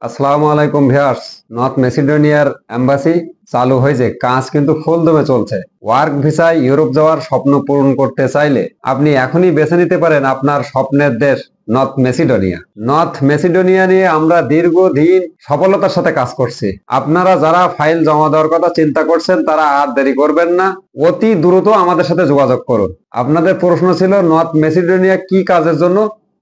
আসসালামু আলাইকুম viewers. North মেসিডোনিয়ার embassy চালু হয়েছে, কাজ কিন্তু ফুল দমে চলছে। ওয়ার্ক ভিসায় ইউরোপ যাওয়ার স্বপ্ন পূরণ করতে চাইলে আপনি এখনই বেছে নিতে পারেন আপনার স্বপ্নের দেশ নর্থ মেসিডোনিয়া। নর্থ মেসিডোনিয়া নিয়ে আমরা দীর্ঘদিন সফলতার সাথে কাজ করছি। আপনারা যারা ফাইল জমা দেওয়ার কথা চিন্তা করছেন তারা আর দেরি করবেন না, অতি দ্রুত আমাদের সাথে যোগাযোগ করুন। আপনাদের প্রশ্ন ছিল নর্থ মেসিডোনিয়া কি কাজের জন্য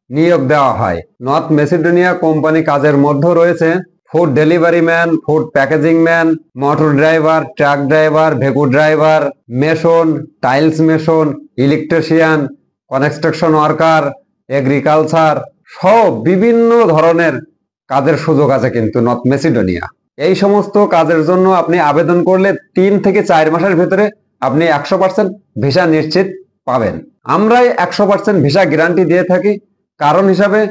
নিয়োগ দেওয়া হয়। নর্থ মেসিডোনিয়া কোম্পানি কাজের মধ্যে রয়েছে food delivery man, food packaging man, motor driver, truck driver, ভেকু driver, mason, tiles mason, electrician, construction worker, agriculture সহ বিভিন্ন ধরনের কাজের সুযোগ আছে কিন্তু নর্থ মেসিডোনিয়া। এই সমস্ত কাজের জন্য আপনি আবেদন করলে 3 থেকে 4 মাসের ভেতরে আপনি 100% ভিসা নিশ্চিত পাবেন। আমরাই 100% ভিসা গ্যারান্টি দিয়ে থাকি। কারণ হিসাবে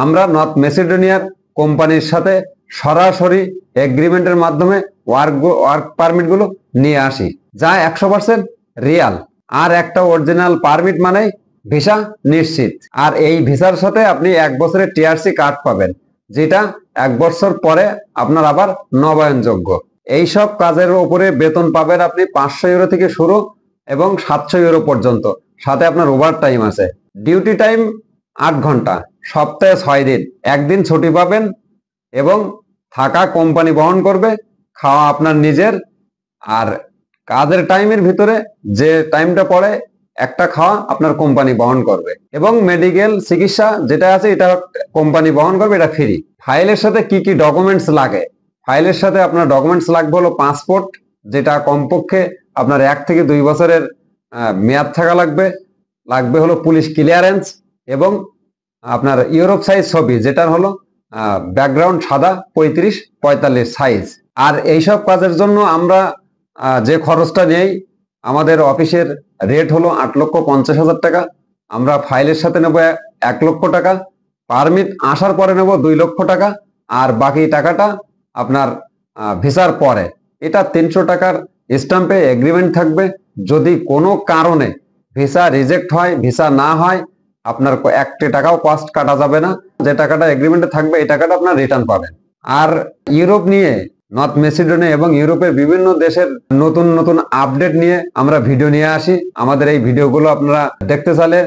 আমরা নর্থ মেসিডোনিয়ার কোম্পানির সাথে সরাসরি এগ্রিমেন্টের মাধ্যমে ওয়ার্ক পারমিট গুলো নিয়ে আসি, যা 100% রিয়াল। আর একটা অরিজিনাল পারমিট মানে ভিসা নিশ্চিত। আর এই ভিসার সাথে আপনি 1 বছরের টিআরসি কার্ড পাবেন, যেটা 1 বছর পরে আপনার আবার নবায়নযোগ্য। এইসব কাজের উপরে বেতন পাবেন আপনি 500 ইউরো থেকে শুরু এবং 700 ইউরো পর্যন্ত। সাথে আপনার ওভার টাইম আছে। ডিউটি টাইম 8 ঘন্টা, সপ্তাহে 6 দিন, একদিন ছুটি পাবেন এবং থাকা কোম্পানি বহন করবে, খাওয়া আপনার নিজের। আর কাজের টাইমের ভিতরে যে টাইমটা পড়ে একটা খাওয়া আপনার কোম্পানি বহন করবে এবং মেডিকেল চিকিৎসা যেটা আছে এটা কোম্পানি বহন করবে, এটা ফ্রি। ফাইলের সাথে কি কি ডকুমেন্টস লাগে? ফাইলের সাথে আপনার ডকুমেন্টস লাগবে হলো পাসপোর্ট, যেটা কমপক্ষে আপনার 1 থেকে 2 বছরের মেয়াদ থাকা লাগবে। লাগবে হলো পুলিশ ক্লিয়ারেন্স এবং আপনার ইউরোপ সাইজ ছবি, যেটা হলো ব্যাকগ্রাউন্ড সাদা 35-45 সাইজ। আর এইসব কাজের জন্য আমরা যে খরচটা নেই, আমাদের অফিসের রেট হলো 8,50,000 টাকা। আমরা ফাইলের সাথে নেব 1 লক্ষ টাকা, পারমিট আসার পরে নেব 2 লক্ষ টাকা, আর বাকি টাকাটা আপনার ভিসার পরে। এটা 300 টাকার স্ট্যাম্পে এগ্রিমেন্ট থাকবে। যদি কোনো কারণে ভিসা রিজেক্ট হয়, ভিসা না হয়, আপনার 1 টাকাও কস্ট কাটা যাবে না। যে টাকাটা এগ্রিমেন্টে থাকবে এই টাকাটা আপনার রিটার্ন পাবেন। আর ইউরোপ নিয়ে, নর্থ মেসিডোনিয়া এবং ইউরোপের বিভিন্ন দেশের নতুন নতুন আপডেট নিয়ে আমরা ভিডিও নিয়ে আসি। আমাদের এই ভিডিওগুলো আপনারা দেখতে চাইলে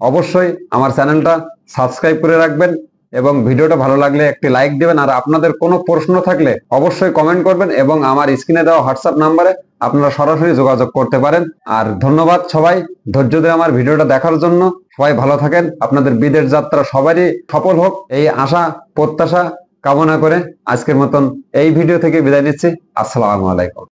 অবশ্যই আমার চ্যানেলটা সাবস্ক্রাইব করে রাখবেন এবং ভিডিওটা ভালো লাগলে একটি লাইক দিবেন। আর আপনাদের কোনো প্রশ্ন থাকলে অবশ্যই কমেন্ট করবেন এবং আমার স্ক্রিনে দেওয়া হোয়াটসঅ্যাপ নাম্বারে আপনারা সরাসরি যোগাযোগ করতে পারেন। আর ধন্যবাদ সবাই ধৈর্য ধরে আমার ভিডিওটা দেখার জন্য। সবাই ভালো থাকেন, আপনাদের বিদেশ যাত্রা সবারই সফল হোক এই আশা প্রত্যাশা কামনা করে আজকের মতন এই ভিডিও থেকে বিদায় নিচ্ছি। আসসালামু আলাইকুম।